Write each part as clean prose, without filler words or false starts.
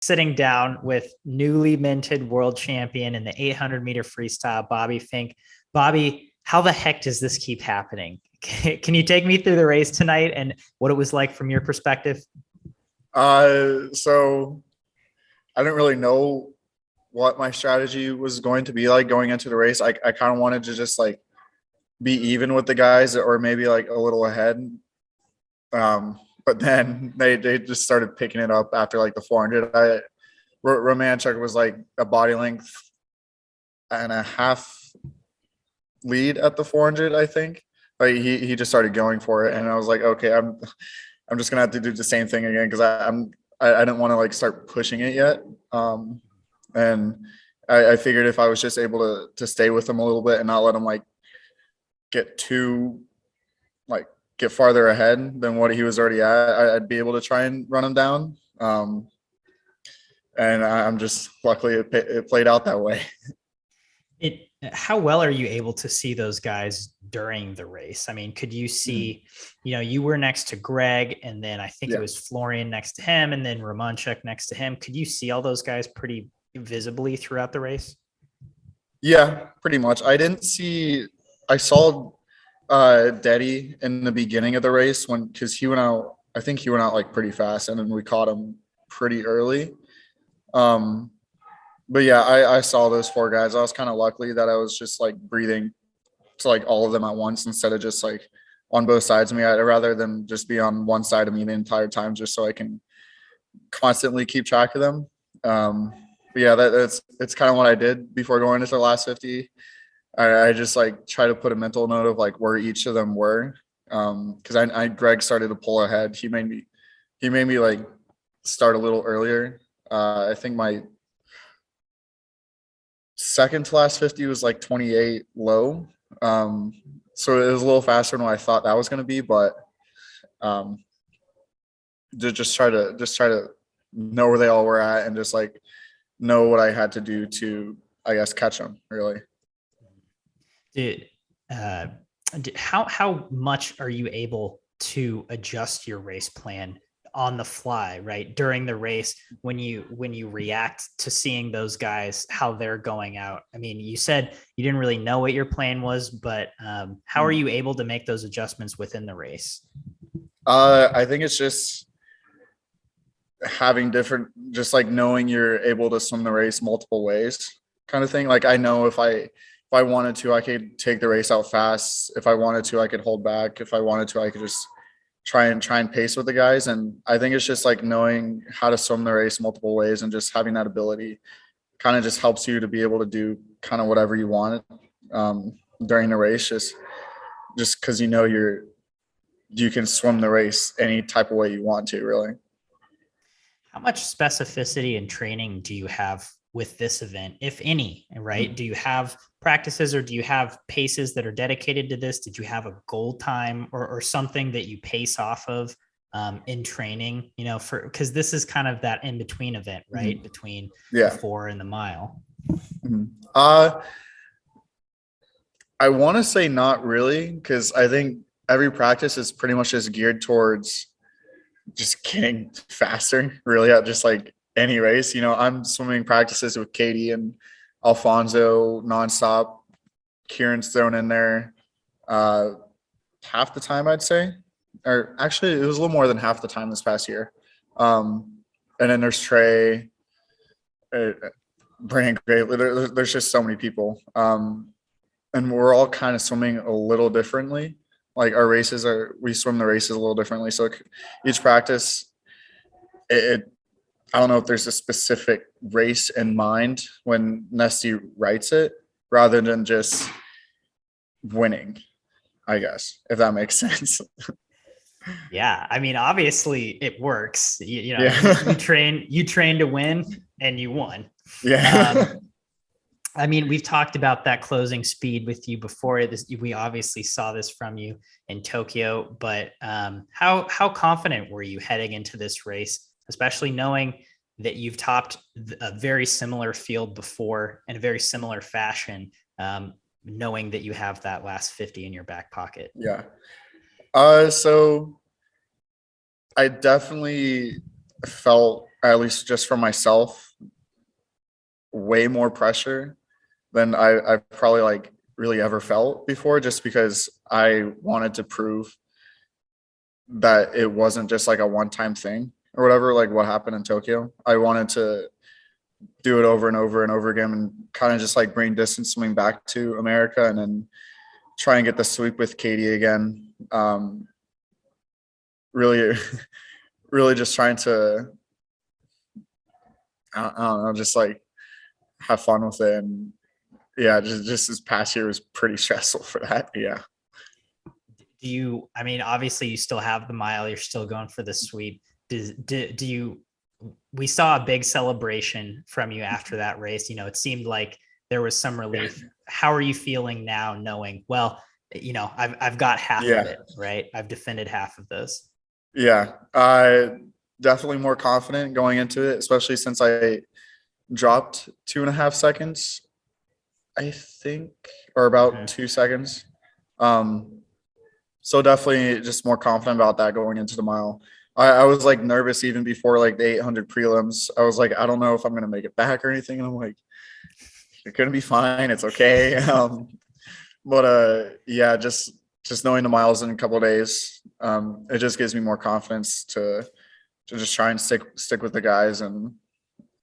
sitting down with newly minted world champion in the 800-meter freestyle, Bobby Finke. Bobby, how the heck does this keep happening? Can you take me through the race tonight and what it was like from your perspective? So I didn't really know what my strategy was going to be like going into the race. I kind of wanted to just like be even with the guys or maybe like a little ahead. But then they just started picking it up after like the 400. Romanchuk was like a body length and a half lead at the 400, I think. Like he just started going for it, and I was like, okay, I'm just gonna have to do the same thing again because I didn't want to like start pushing it yet. And I figured if I was just able to stay with him a little bit and not let him like get farther ahead than what he was already at, I'd be able to try and run him down. And I'm just luckily it played out that way. How well are you able to see those guys during the race? I mean, could you see, you were next to Greg, and then I think it was Florian next to him, and then Romanchuk next to him. Could you see all those guys pretty visibly throughout the race? Yeah, pretty much. I saw Detti in the beginning of the race because he went out. I think he went out like pretty fast, and then we caught him pretty early. But yeah, I saw those four guys. I was kind of lucky that I was just like breathing to like all of them at once instead of just like on both sides of me. I'd rather than just be on one side of me the entire time just so I can constantly keep track of them. But yeah, it's kind of what I did before going into the last 50. I just like try to put a mental note of like where each of them were. Because Greg started to pull ahead. He made me like start a little earlier. I think my second to last 50 was like 28 low. So it was a little faster than what I thought that was going to be, but just try to know where they all were at and just like know what I had to do to, I guess, catch them really. How much are you able to adjust your race plan on the fly, right, during the race when you react to seeing those guys, how they're going out? I mean, you said you didn't really know what your plan was, but how are you able to make those adjustments within the race? I think it's just having just like knowing you're able to swim the race multiple ways kind of thing. Like I know if I wanted to, I could take the race out fast. If I wanted to, I could hold back. If I wanted to, I could just try and pace with the guys. And I think it's just like knowing how to swim the race multiple ways and just having that ability kind of just helps you to be able to do kind of whatever you want during the race, just because you can swim the race any type of way you want to, really. How much specificity and training do you have with this event, if any, right? Do you have practices or do you have paces that are dedicated to this? Did you have a goal time or something that you pace off of in training, because this is kind of that in-between event, right? Between the 4 and the mile. I want to say not really, because I think every practice is pretty much just geared towards just getting faster, really, at just like any race. I'm swimming practices with Katie and Alfonso nonstop. Kieran's thrown in there half the time, I'd say, or actually it was a little more than half the time this past year. And then there's Trey, Brandon Gray. There's just so many people, and we're all kind of swimming a little differently. Like we swim the races a little differently. So each practice, I don't know if there's a specific race in mind when Nesty writes it, rather than just winning, I guess, if that makes sense. Yeah. I mean, obviously it works. You train to win and you won. Yeah. I mean, we've talked about that closing speed with you before. We obviously saw this from you in Tokyo, but how confident were you heading into this race, especially knowing that you've topped a very similar field before in a very similar fashion, knowing that you have that last 50 in your back pocket? Yeah. So I definitely felt at least just for myself, way more pressure than I've probably like really ever felt before, just because I wanted to prove that it wasn't just like a one-time thing or whatever, like what happened in Tokyo. I wanted to do it over and over and over again and kind of just like bring distance swimming back to America and then try and get the sweep with Katie again. Really, really just trying to, I don't know, just like have fun with it. And yeah, just this past year was pretty stressful for that. Yeah. Do you, I mean, obviously you still have the mile, you're still going for the sweep. Do you, we saw a big celebration from you after that race. You know, it seemed like there was some relief. How are you feeling now knowing, well, you know, I've got half of it, right? I've defended half of those. Yeah. I definitely more confident going into it, especially since I dropped 2.5 seconds, I think, or about 2 seconds. So definitely just more confident about that going into the mile. I was like nervous even before like the 800 prelims. I was like, I don't know if I'm going to make it back or anything. And I'm like, you're going to be fine. It's okay. But yeah, just knowing the miles in a couple of days, it just gives me more confidence to just try and stick with the guys and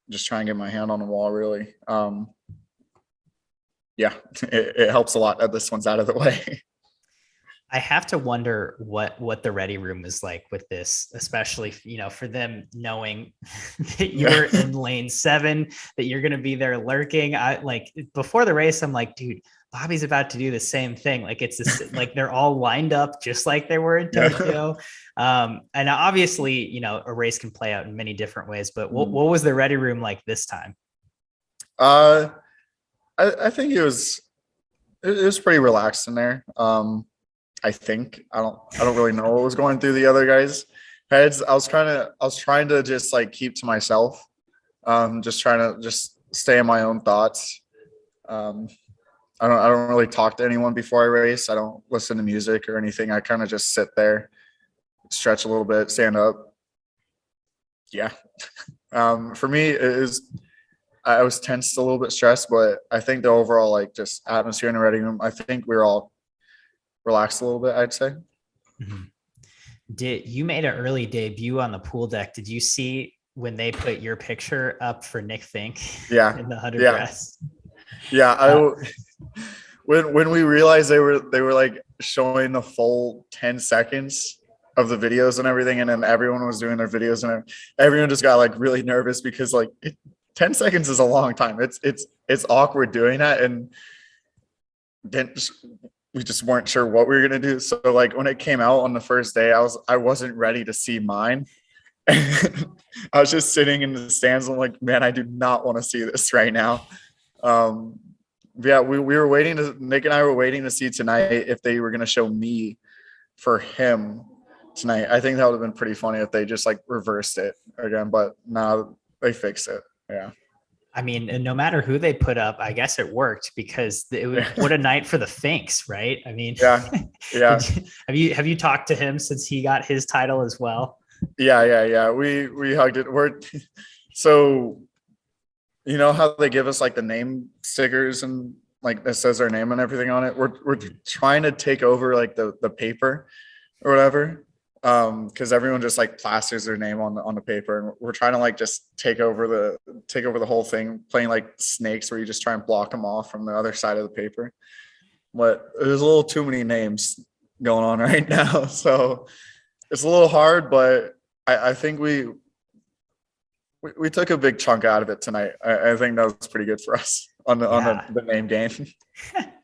just try and get my hand on the wall, really. Yeah, it helps a lot that this one's out of the way. I have to wonder what the ready room is like with this, especially, you know, for them knowing that you're in lane 7, that you're going to be there lurking. I like before the race, I'm like, dude, Bobby's about to do the same thing. Like it's this, like they're all lined up just like they were in Tokyo. And obviously, you know, a race can play out in many different ways, but what was the ready room like this time? I think it was pretty relaxed in there. I think I don't really know what was going through the other guys' heads. I was trying to just like keep to myself, just trying to just stay in my own thoughts. I don't really talk to anyone before I race. I don't listen to music or anything. I kind of just sit there, stretch a little bit, stand up. Yeah. For me, I was tense, a little bit stressed, but I think the overall like just atmosphere in the ready room, I think we were all relaxed a little bit, I'd say. You made an early debut on the pool deck? Did you see when they put your picture up for Nick Fink? Yeah. In the 100 breast? Yeah. When we realized they were like showing the full 10 seconds of the videos and everything, and then everyone was doing their videos and everyone just got like really nervous because like 10 seconds is a long time. It's awkward doing that, and then we just weren't sure what we were gonna do. So like when it came out on the first day, I wasn't ready to see mine. I was just sitting in the stands. I'm like, man, I do not want to see this right now. Yeah, we were waiting to, Nick and I were waiting to see tonight if they were gonna show me for him tonight. I think that would have been pretty funny if they just like reversed it again, but no, they fixed it. Yeah. I mean, and no matter who they put up, I guess it worked because it was what a night for the Finks, right? I mean, yeah. Have you talked to him since he got his title as well? Yeah. We hugged it. So, you know how they give us like the name stickers and like that says their name and everything on it. We're trying to take over like the paper or whatever. Because everyone just like plasters their name on the paper, and we're trying to like just take over the whole thing, playing like snakes where you just try and block them off from the other side of the paper. But there's a little too many names going on right now, so it's a little hard. But I think we took a big chunk out of it tonight. I think that was pretty good for us on the name game.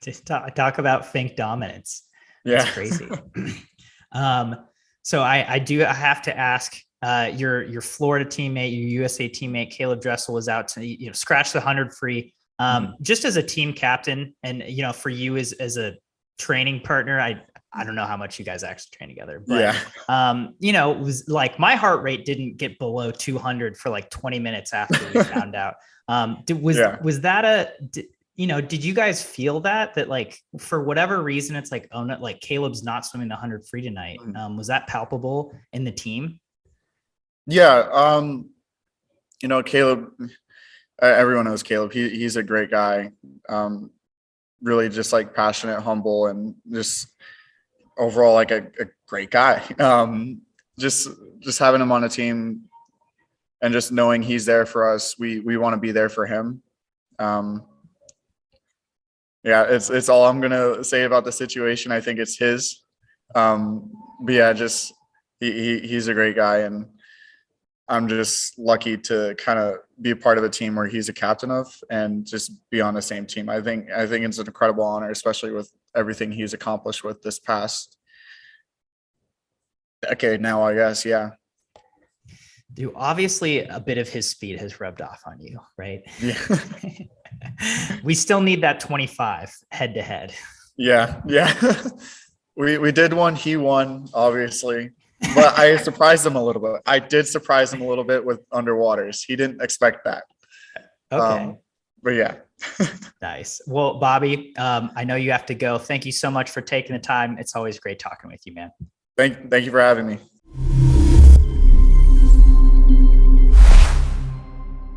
Just talk about Fink dominance. That's crazy. So I have to ask, your Florida teammate, your USA teammate, Caleb Dressel was out to, scratch the 100 free. Just as a team captain and, for you as a training partner, I don't know how much you guys actually train together, but, it was like my heart rate didn't get below 200 for like 20 minutes after we found out. Was that did you guys feel that like for whatever reason, it's like, oh no, like Caleb's not swimming the 100 free tonight. Was that palpable in the team? Yeah. Caleb, everyone knows Caleb. He's a great guy. Really just like passionate, humble, and just overall like a great guy. Just having him on a team and just knowing he's there for us, we want to be there for him. Yeah, it's all I'm gonna say about the situation. I think it's his. But yeah, just he's a great guy, and I'm just lucky to kind of be a part of a team where he's a captain of, and just be on the same team. I think it's an incredible honor, especially with everything he's accomplished with this past decade now, I guess. Yeah. Dude, obviously a bit of his speed has rubbed off on you, right? Yeah. We still need that 25 head to head. Yeah. We did one. He won, obviously, but I surprised him a little bit. I did surprise him a little bit with underwaters. He didn't expect that. Okay. But yeah. Nice. Well, Bobby, I know you have to go. Thank you so much for taking the time. It's always great talking with you, man. Thank you for having me.